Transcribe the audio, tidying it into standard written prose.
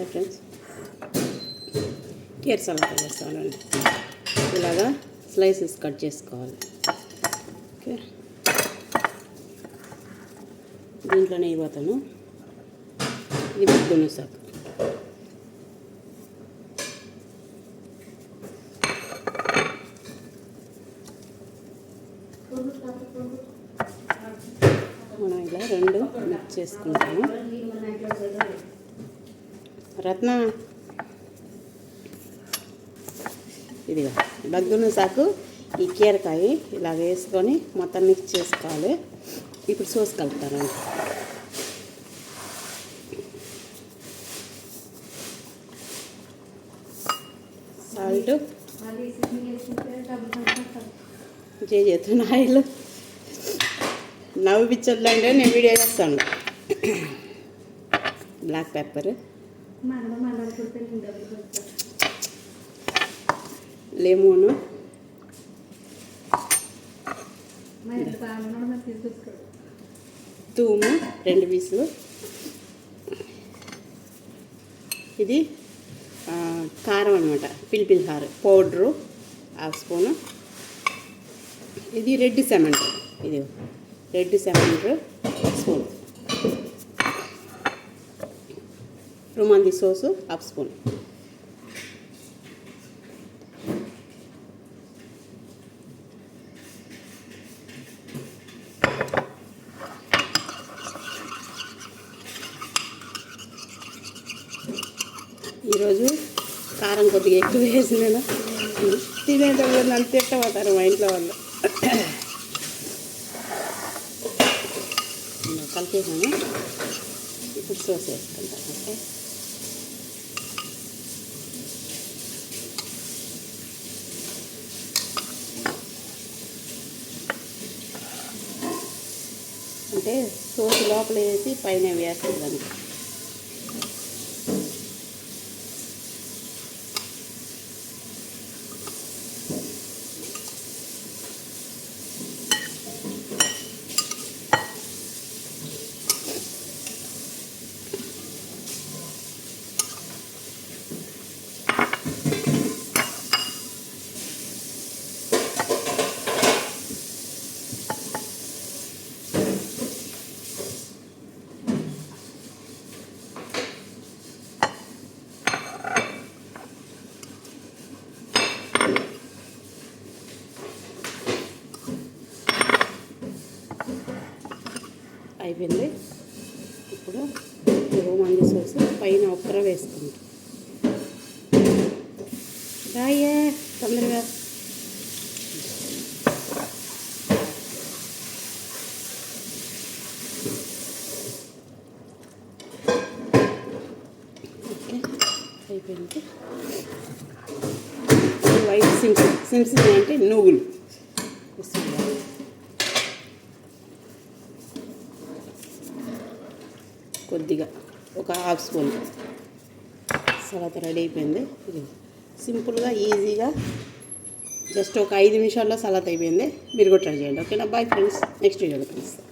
Hi friends, care salad చేస్తానండి. ఇలాగా slices cut చేసుకోవాలి. ఓకే, దీంట్లోనే ఇవ్వతాను. ఇది బుద్ధును సాకు. మనం ఇలా రెండు మిక్స్ చేసుకుంటాము. రత్న, ఇదిగా బగ్గును సాకు, ఈ కీరకాయ ఇలా వేసుకొని మొత్తం మిక్స్ చేసుకోవాలి. ఇప్పుడు సోస్ కలుపుతానండి. సాల్ట్, చేతున్న ఆయిల్ నవ్విపించద్దు అంటే నేను వీడియో చేస్తాను. బ్లాక్ పెప్పర్, లెమోను, తూము 2 పీసులు, ఇది కారం అనమాట, పిలిపిల్హార్ పౌడరు 1/2 స్పూను, ఇది రెడ్ సిమెంట్, ఇది రెడ్ సిమెంట్ 1 స్పూన్, రుమాంది సోసు 1/2 స్పూన్. ఈరోజు కారం కొద్దిగా ఎక్కువ వేసి నేను తినేటప్పుడు నన్ను తిట్టబోతారు మా ఇంట్లో వాళ్ళు. కలిపేసాను. ఇప్పుడు సోస్ వేసుకుంటాను. ఓకే, అంటే సోస్ లోపల వేసి పైన వేస్తుందని. అయిపోయింది. ఇప్పుడు రోమాంది సోస్ పైన ఒక్కర వేసుకుంటాం. రాయే తొందరగా. ఓకే, అయిపోయింది. వైట్ సిమ్స్ అంటే నువ్వులు కొద్దిగా ఒక 1/2 స్పూన్. సలాడ్ రెడీ అయిపోయింది. ఇది సింపుల్గా ఈజీగా జస్ట్ ఒక 5 నిమిషాల్లో సలాడ్ అయిపోయింది. మీరు కూడా ట్రై చేయండి. ఓకేనా? బాయ్ ఫ్రెండ్స్, నెక్స్ట్ వీడియోలో కలుస్తాను.